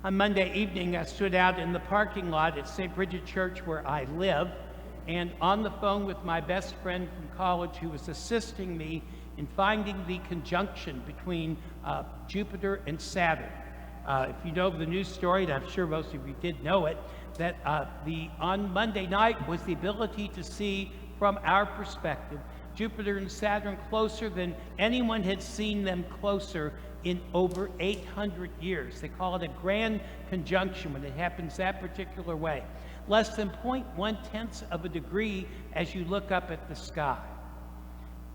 On Monday evening, I stood out in the parking lot at St. Bridget Church where I live, and on the phone with my best friend from college who was assisting me in finding the conjunction between Jupiter and Saturn. If you know the news story, and I'm sure most of you did know it, that on Monday night was the ability to see from our perspective Jupiter and Saturn closer than anyone had seen them closer in over 800 years. They call it a grand conjunction when it happens that particular way. Less than 0.1 of a degree as you look up at the sky.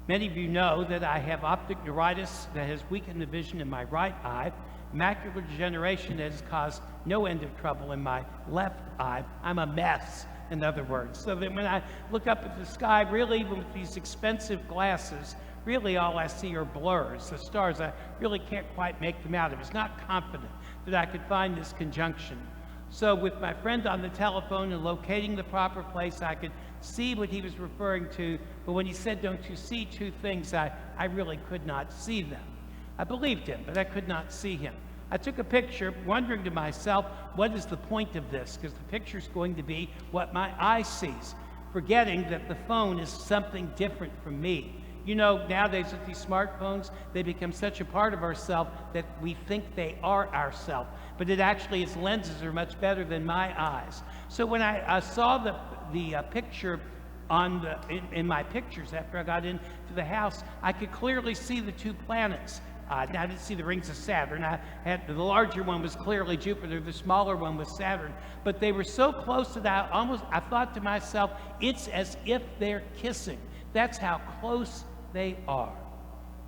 Many of you know that I have optic neuritis that has weakened the vision in my right eye, macular degeneration that has caused no end of trouble in my left eye. I'm a mess, in other words. So that when I look up at the sky, really even with these expensive glasses, really all I see are blurs. The stars, I really can't quite make them out. I was not confident that I could find this conjunction. So with my friend on the telephone and locating the proper place, I could see what he was referring to. But when he said, "Don't you see two things?" I really could not see them. I believed him, but I could not see him. I took a picture, wondering to myself, what is the point of this? Because the picture's going to be what my eye sees, forgetting that the phone is something different from me. You know, nowadays with these smartphones, they become such a part of ourself that we think they are ourself. But it actually, its lenses are much better than my eyes. So when I saw the picture in my pictures after I got into the house, I could clearly see the two planets. Now, I didn't see the rings of Saturn. The larger one was clearly Jupiter, the smaller one was Saturn. But they were so close that I thought to myself, it's as if they're kissing. That's how close they are.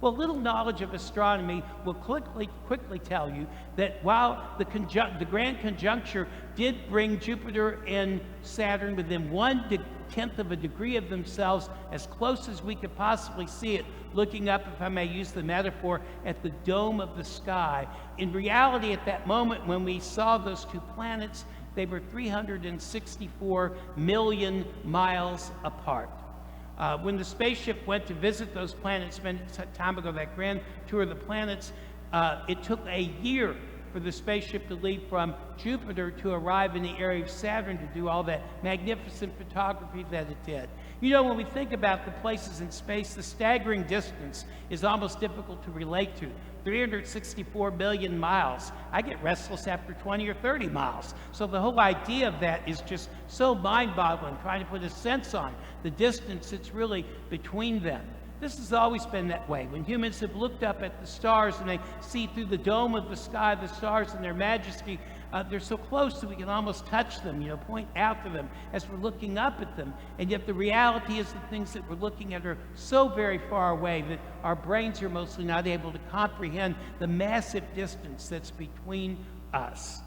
Well, little knowledge of astronomy will quickly tell you that while the grand conjuncture did bring Jupiter and Saturn within 1/10 of a degree of themselves, as close as we could possibly see it, looking up, if I may use the metaphor, at the dome of the sky. In reality, at that moment when we saw those two planets, they were 364 million miles apart. When the spaceship went to visit those planets, spent time ago, that grand tour of the planets, it took a year for the spaceship to leave from Jupiter to arrive in the area of Saturn to do all that magnificent photography that it did. You know, when we think about the places in space, the staggering distance is almost difficult to relate to. 364 million miles. I get restless after 20 or 30 miles. So the whole idea of that is just so mind-boggling, trying to put a sense on the distance that's really between them. This has always been that way. When humans have looked up at the stars and they see through the dome of the sky the stars in their majesty, they're so close that we can almost touch them, point out to them as we're looking up at them. And yet the reality is the things that we're looking at are so very far away that our brains are mostly not able to comprehend the massive distance that's between us.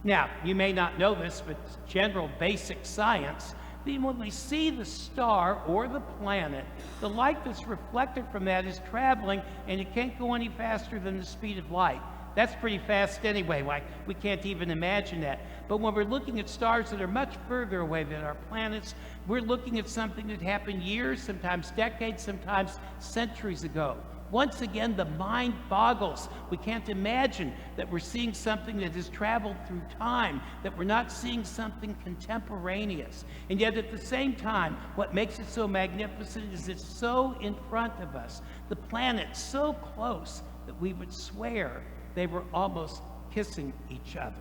Now, you may not know this, but general basic science, when we see the star or the planet, the light that's reflected from that is traveling, and it can't go any faster than the speed of light. That's pretty fast anyway. We can't even imagine that. But when we're looking at stars that are much further away than our planets, we're looking at something that happened years, sometimes decades, sometimes centuries ago. Once again, the mind boggles. We can't imagine that we're seeing something that has traveled through time, that we're not seeing something contemporaneous. And yet at the same time, what makes it so magnificent is it's so in front of us. The planets so close that we would swear they were almost kissing each other.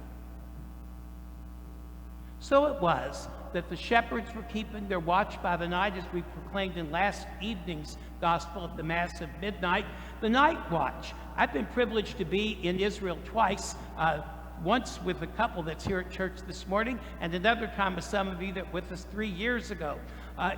So it was that the shepherds were keeping their watch by the night, as we proclaimed in last evening's Gospel of the Mass of Midnight, the night watch. I've been privileged to be in Israel twice, once with a couple that's here at church this morning, and another time with some of you that were with us 3 years ago.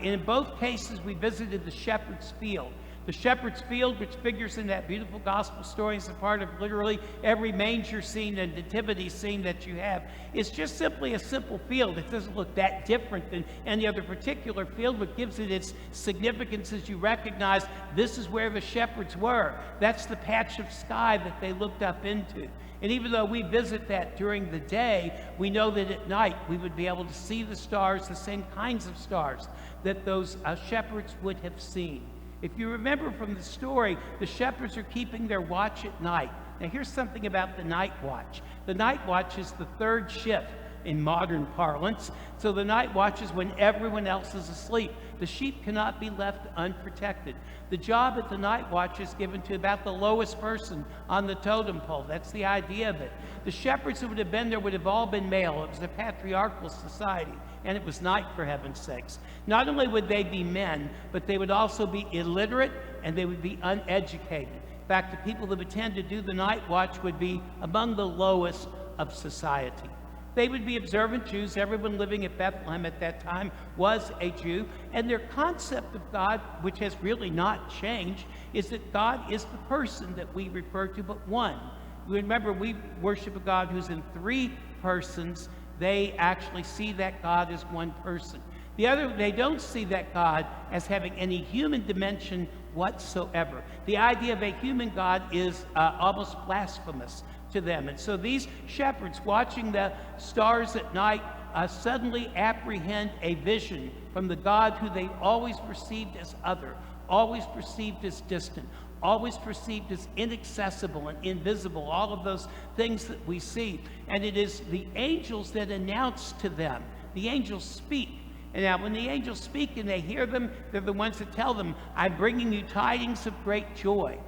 In both cases, we visited the Shepherd's Field. The Shepherd's Field, which figures in that beautiful gospel story, is a part of literally every manger scene and nativity scene that you have. It's just simply a simple field. It doesn't look that different than any other particular field. What gives it its significance is you recognize this is where the shepherds were. That's the patch of sky that they looked up into. And even though we visit that during the day, we know that at night we would be able to see the stars, the same kinds of stars that those shepherds would have seen. If you remember from the story, the shepherds are keeping their watch at night. Now here's something about the night watch. The night watch is the third shift in modern parlance. So the night watch is when everyone else is asleep. The sheep cannot be left unprotected. The job at the night watch is given to about the lowest person on the totem pole. That's the idea of it. The shepherds who would have been there would have all been male. It was a patriarchal society, and it was night, for heaven's sakes. Not only would they be men, but they would also be illiterate and they would be uneducated. In fact, the people that would tend to do the night watch would be among the lowest of society. They would be observant Jews. Everyone living at Bethlehem at that time was a Jew. And their concept of God, which has really not changed, is that God is the person that we refer to, but one. Remember, we worship a God who's in three persons. They actually see that God as one person. They don't see that God as having any human dimension whatsoever. The idea of a human God is almost blasphemous to them. And so these shepherds watching the stars at night suddenly apprehend a vision from the God who they always perceived as other, always perceived as distant, always perceived as inaccessible and invisible, all of those things that we see. And it is the angels that announce to them. The angels speak. And now when the angels speak and they hear them, they're the ones that tell them, I'm bringing you tidings of great joy.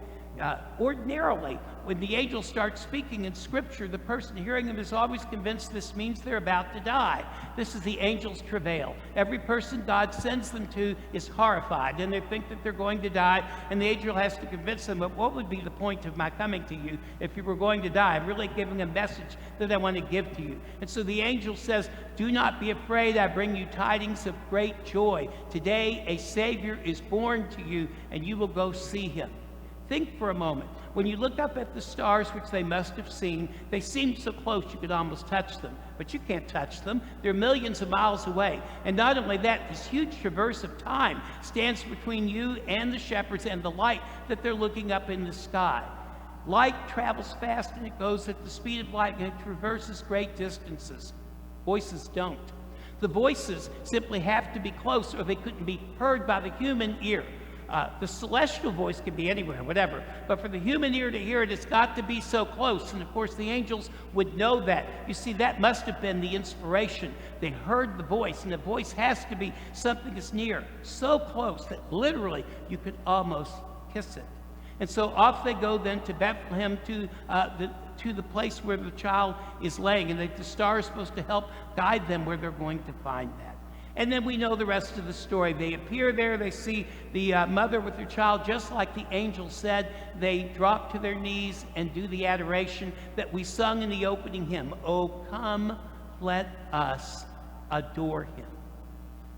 Ordinarily, when the angels start speaking in Scripture, the person hearing them is always convinced this means they're about to die. This is the angel's travail. Every person God sends them to is horrified, and they think that they're going to die, and the angel has to convince them, but what would be the point of my coming to you if you were going to die? I'm really giving a message that I want to give to you. And so the angel says, do not be afraid, I bring you tidings of great joy. Today a Savior is born to you, and you will go see him. Think for a moment. When you look up at the stars, which they must have seen, they seem so close you could almost touch them. But you can't touch them. They're millions of miles away. And not only that, this huge traverse of time stands between you and the shepherds and the light that they're looking up in the sky. Light travels fast and it goes at the speed of light and it traverses great distances. Voices don't. The voices simply have to be close or they couldn't be heard by the human ear. The celestial voice can be anywhere, whatever, but for the human ear to hear it, it's got to be so close. And of course, the angels would know that. You see, that must have been the inspiration. They heard the voice, and the voice has to be something that's near, so close that literally you could almost kiss it. And so off they go then to Bethlehem, to the place where the child is laying, and the star is supposed to help guide them where they're going to find that. And then we know the rest of the story. They appear there, they see the mother with her child, just like the angel said. They drop to their knees and do the adoration that we sung in the opening hymn, "Oh, come, let us adore him."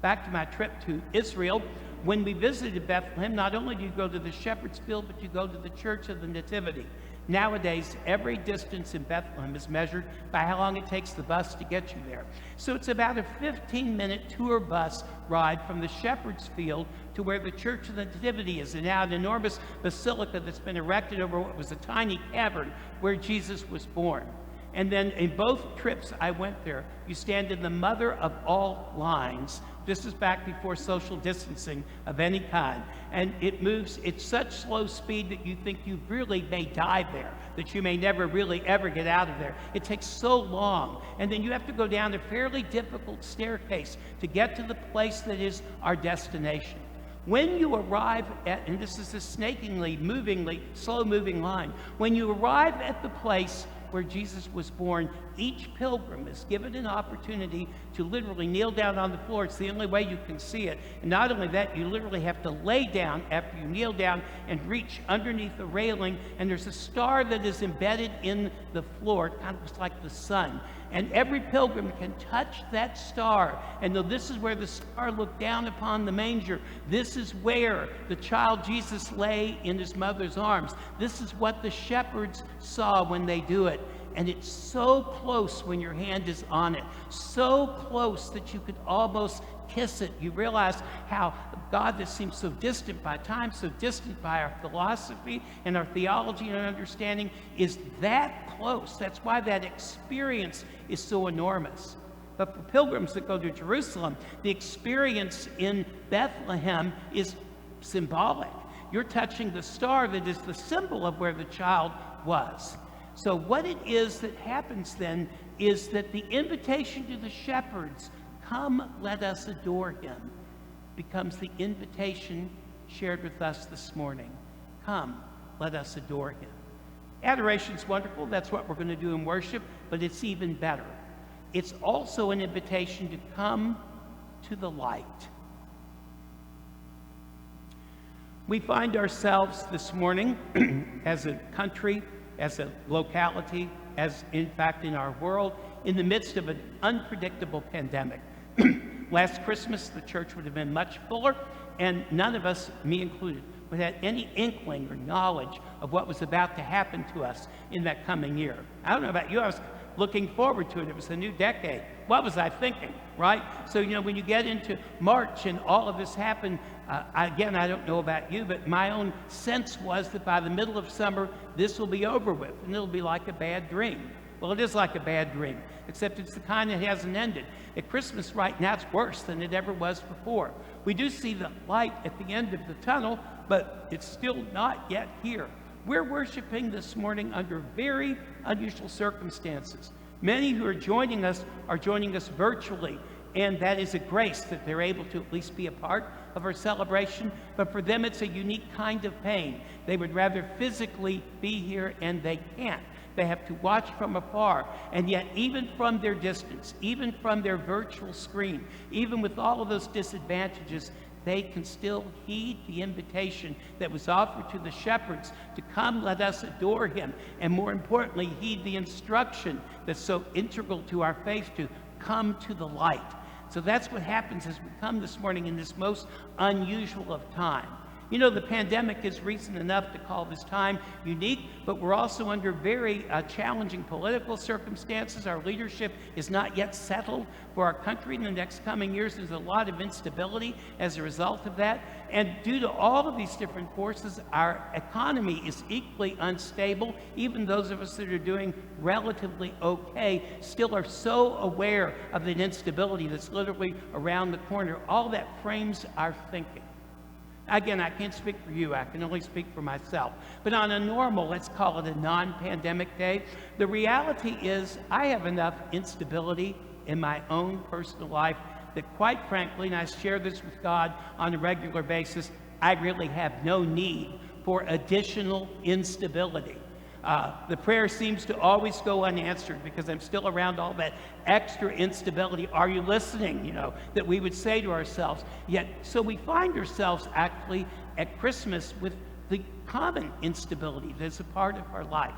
Back to my trip to Israel, when we visited Bethlehem, not only do you go to the shepherd's field, but you go to the Church of the Nativity. Nowadays, every distance in Bethlehem is measured by how long it takes the bus to get you there. So it's about a 15-minute tour bus ride from the shepherd's field to where the Church of the Nativity is, and now an enormous basilica that's been erected over what was a tiny cavern where Jesus was born. And then in both trips I went there, you stand in the mother of all lines. This is back before social distancing of any kind. And it moves at such slow speed that you think you really may die there, that you may never really ever get out of there. It takes so long. And then you have to go down a fairly difficult staircase to get to the place that is our destination. When you arrive at, and this is a snakingly, movingly, slow-moving line, when you arrive at the place where Jesus was born, each pilgrim is given an opportunity to literally kneel down on the floor. It's the only way you can see it. And not only that, you literally have to lay down after you kneel down and reach underneath the railing, and there's a star that is embedded in the floor. It kind of looks like the sun. And every pilgrim can touch that star. And though this is where the star looked down upon the manger, this is where the child Jesus lay in his mother's arms. This is what the shepherds saw when they do it. And it's so close when your hand is on it, so close that you could almost kiss it. You realize how God that seems so distant by time, so distant by our philosophy and our theology and our understanding, is that close. That's why that experience is so enormous. But for pilgrims that go to Jerusalem, the experience in Bethlehem is symbolic. You're touching the star that is the symbol of where the child was. So what it is that happens then is that the invitation to the shepherds, come, let us adore him, becomes the invitation shared with us this morning. Come, let us adore him. Adoration's wonderful. That's what we're going to do in worship, but it's even better. It's also an invitation to come to the light. We find ourselves this morning as a country, as a locality, as in fact in our world, in the midst of an unpredictable pandemic. Last Christmas, the church would have been much fuller, and none of us, me included, would have any inkling or knowledge of what was about to happen to us in that coming year. I don't know about you, I was looking forward to it. It was a new decade. What was I thinking, right? So, when you get into March and all of this happened, again, I don't know about you, but my own sense was that by the middle of summer, this will be over with, and it'll be like a bad dream. Well, it is like a bad dream, except it's the kind that hasn't ended. At Christmas right now, it's worse than it ever was before. We do see the light at the end of the tunnel, but it's still not yet here. We're worshiping this morning under very unusual circumstances. Many who are joining us virtually, and that is a grace that they're able to at least be a part of our celebration. But for them, it's a unique kind of pain. They would rather physically be here, and they can't. They have to watch from afar. And yet, even from their distance, even from their virtual screen, even with all of those disadvantages, they can still heed the invitation that was offered to the shepherds to come, let us adore him, and more importantly, heed the instruction that's so integral to our faith to come to the light. So that's what happens as we come this morning in this most unusual of time. The pandemic is reason enough to call this time unique, but we're also under very challenging political circumstances. Our leadership is not yet settled for our country in the next coming years. There's a lot of instability as a result of that. And due to all of these different forces, our economy is equally unstable. Even those of us that are doing relatively okay still are so aware of the instability that's literally around the corner. All that frames our thinking. Again, I can't speak for you, I can only speak for myself. But on a normal, let's call it a non-pandemic day, the reality is I have enough instability in my own personal life that quite frankly, and I share this with God on a regular basis, I really have no need for additional instability. The prayer seems to always go unanswered because I'm still around all that extra instability. Are you listening? That we would say to ourselves. Yet, so we find ourselves actually at Christmas with the common instability that's a part of our life.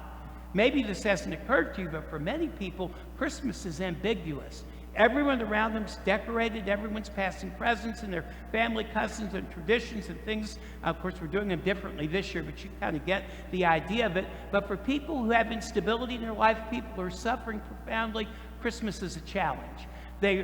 Maybe this hasn't occurred to you, but for many people, Christmas is ambiguous. Everyone around them's decorated, everyone's passing presents, and their family customs and traditions and things. Of course, we're doing them differently this year, but you kind of get the idea of it. But for people who have instability in their life, people who are suffering profoundly, Christmas is a challenge. They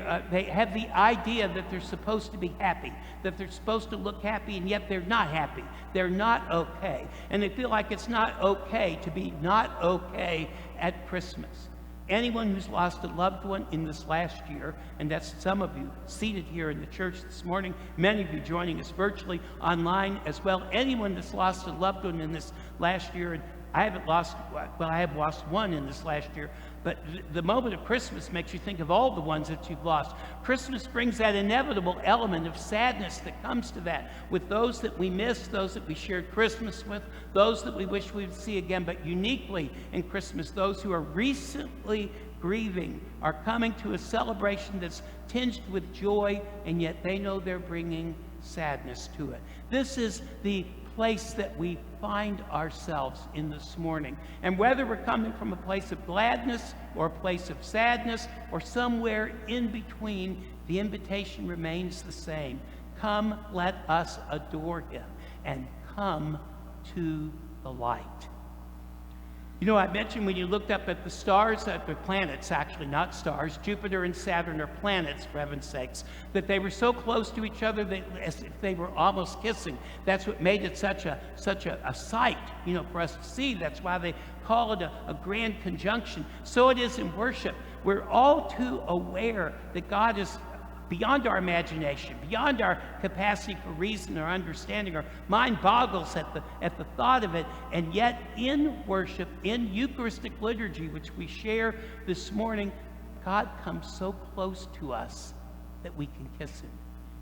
have the idea that they're supposed to be happy, that they're supposed to look happy, and yet they're not happy. They're not okay. And they feel like it's not okay to be not okay at Christmas. Anyone who's lost a loved one in this last year, and that's some of you seated here in the church this morning, many of you joining us virtually online as well, anyone that's lost a loved one in this last year, and I have lost one in this last year, but the moment of Christmas makes you think of all the ones that you've lost. Christmas brings that inevitable element of sadness that comes to that with those that we miss, those that we shared Christmas with, those that we wish we would see again, but uniquely in Christmas, those who are recently grieving are coming to a celebration that's tinged with joy, and yet they know they're bringing sadness to it. This is the place that we find ourselves in this morning. And whether we're coming from a place of gladness or a place of sadness or somewhere in between, the invitation remains the same. Come, let us adore him, and come to the light. I mentioned when you looked up at the stars, the planets, actually, not stars, Jupiter and Saturn are planets, for heaven's sakes, that they were so close to each other as if they were almost kissing. That's what made it such a sight, for us to see. That's why they call it a grand conjunction. So it is in worship. We're all too aware that God is beyond our imagination, beyond our capacity for reason or understanding. Our mind boggles at the thought of it. And yet in worship, in Eucharistic liturgy, which we share this morning, God comes so close to us that we can kiss him.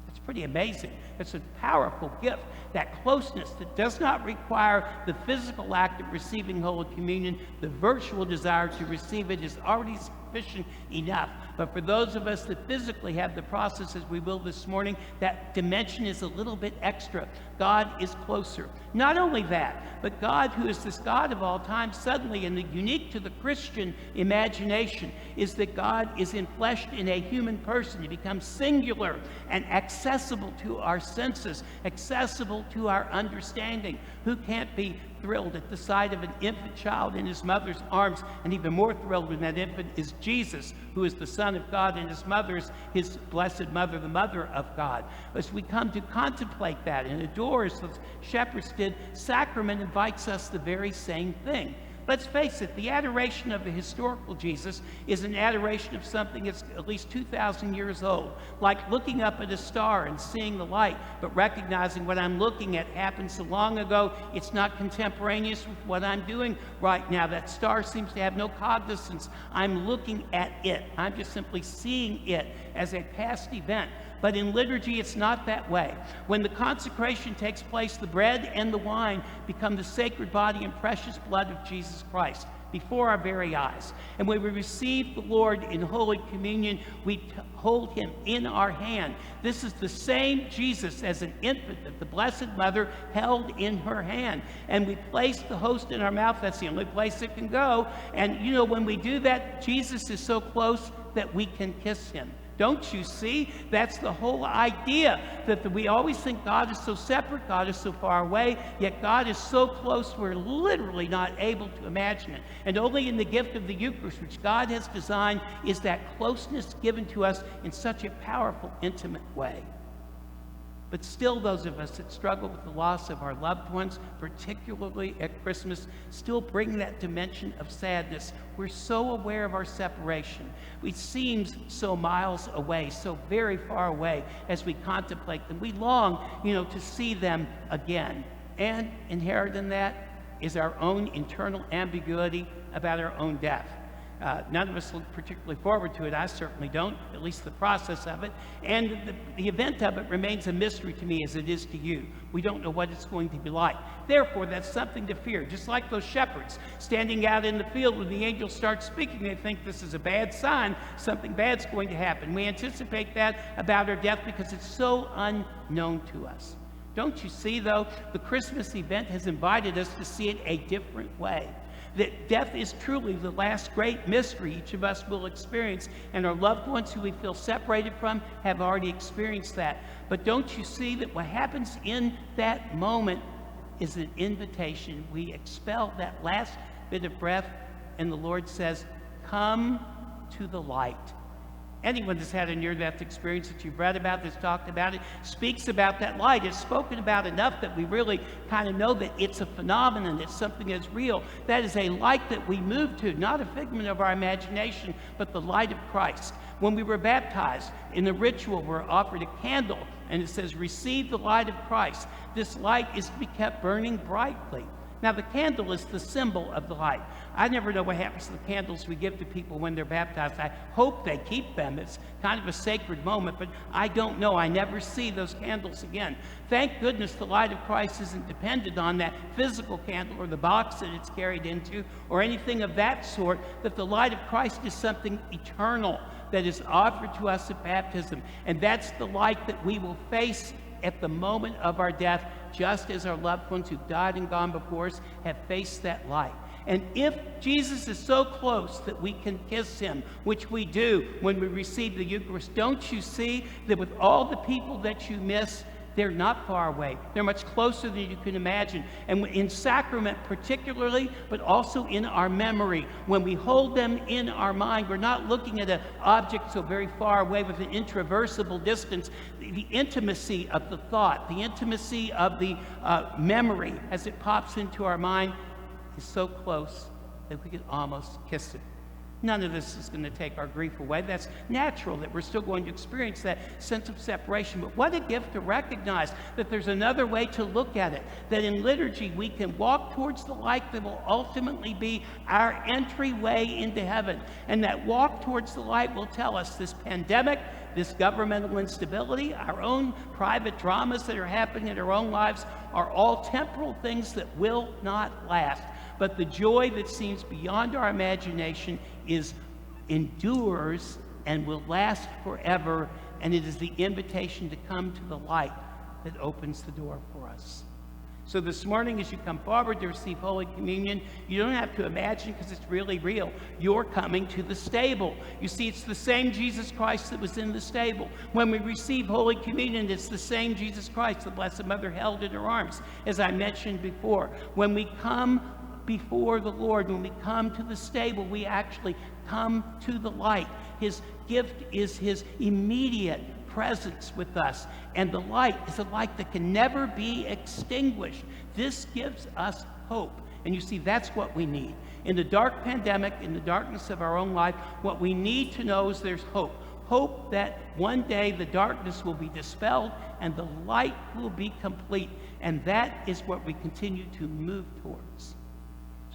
It's pretty amazing. It's a powerful gift, that closeness that does not require the physical act of receiving Holy Communion. The virtual desire to receive it is already sufficient enough. But for those of us that physically have the process, as we will this morning, that dimension is a little bit extra. God is closer. Not only that, but God, who is this God of all time, suddenly, and unique to the Christian imagination, is that God is enfleshed in a human person. He becomes singular and accessible to our senses, accessible to our understanding. Who can't be thrilled at the sight of an infant child in his mother's arms, and even more thrilled when that infant is Jesus, who is the Son of God, and his mother is his blessed mother, the mother of God. As we come to contemplate that and adore, as the shepherds did, sacrament invites us the very same thing. Let's face it, the adoration of the historical Jesus is an adoration of something that's at least 2,000 years old, like looking up at a star and seeing the light, but recognizing what I'm looking at happened so long ago, it's not contemporaneous with what I'm doing right now. That star seems to have no cognizance. I'm looking at it. I'm just simply seeing it as a past event. But in liturgy, it's not that way. When the consecration takes place, the bread and the wine become the sacred body and precious blood of Jesus Christ before our very eyes. And when we receive the Lord in Holy Communion, we hold him in our hand. This is the same Jesus as an infant that the Blessed Mother held in her hand. And we place the host in our mouth. That's the only place it can go. And you know, when we do that, Jesus is so close that we can kiss him. Don't you see? That's the whole idea, that we always think God is so separate, God is so far away, yet God is so close we're literally not able to imagine it. And only in the gift of the Eucharist, which God has designed, is that closeness given to us in such a powerful, intimate way. But still, those of us that struggle with the loss of our loved ones, particularly at Christmas, still bring that dimension of sadness. We're so aware of our separation. It seems so miles away, so very far away as we contemplate them. We long, to see them again. And inherent in that is our own internal ambiguity about our own death. None of us look particularly forward to it. I certainly don't, at least the process of it. And the event of it remains a mystery to me, as it is to you. We don't know what it's going to be like. Therefore, that's something to fear. Just like those shepherds standing out in the field when the angel starts speaking, they think this is a bad sign, something bad's going to happen. We anticipate that about our death because it's so unknown to us. Don't you see, though, the Christmas event has invited us to see it a different way. That death is truly the last great mystery each of us will experience, and our loved ones who we feel separated from have already experienced that. But don't you see that what happens in that moment is an invitation? We expel that last bit of breath, and the Lord says, "Come to the light." Anyone that's had a near-death experience that you've read about, that's talked about it, speaks about that light. It's spoken about enough that we really kind of know that it's a phenomenon, it's something that's real. That is a light that we move to, not a figment of our imagination, but the light of Christ. When we were baptized, in the ritual, we're offered a candle, and it says, "Receive the light of Christ." This light is to be kept burning brightly. Now, the candle is the symbol of the light. I never know what happens to the candles we give to people when they're baptized. I hope they keep them. It's kind of a sacred moment, but I don't know. I never see those candles again. Thank goodness the light of Christ isn't dependent on that physical candle or the box that it's carried into or anything of that sort, that the light of Christ is something eternal that is offered to us at baptism. And that's the light that we will face at the moment of our death, just as our loved ones who've died and gone before us have faced that light. And if Jesus is so close that we can kiss him, which we do when we receive the Eucharist, don't you see that with all the people that you miss, they're not far away. They're much closer than you can imagine. And in sacrament particularly, but also in our memory, when we hold them in our mind, we're not looking at an object so very far away with an intraversible distance. The intimacy of the thought, the intimacy of the memory as it pops into our mind is so close that we can almost kiss it. None of this is going to take our grief away. That's natural that we're still going to experience that sense of separation. But what a gift to recognize that there's another way to look at it, that in liturgy we can walk towards the light that will ultimately be our entryway into heaven. And that walk towards the light will tell us this pandemic, this governmental instability, our own private dramas that are happening in our own lives are all temporal things that will not last. But the joy that seems beyond our imagination endures and will last forever, and it is the invitation to come to the light that opens the door for us. So this morning, as you come forward to receive Holy Communion, you don't have to imagine, because it's really real. You're coming to the stable. You see, it's the same Jesus Christ that was in the stable. When we receive Holy Communion, it's the same Jesus Christ the Blessed Mother held in her arms, as I mentioned before. When we come before the Lord, when we come to the stable, we actually come to the light. His gift is his immediate presence with us, and the light is a light that can never be extinguished. This gives us hope, and you see, that's what we need. In the dark pandemic, in the darkness of our own life, what we need to know is there's hope. Hope that one day the darkness will be dispelled and the light will be complete, and that is what we continue to move towards.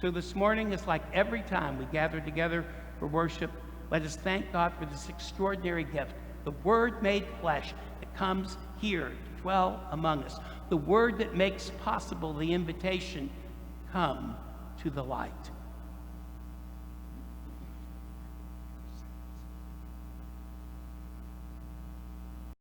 So this morning, it's like every time we gather together for worship, let us thank God for this extraordinary gift, the Word made flesh that comes here to dwell among us, the Word that makes possible the invitation, come to the light.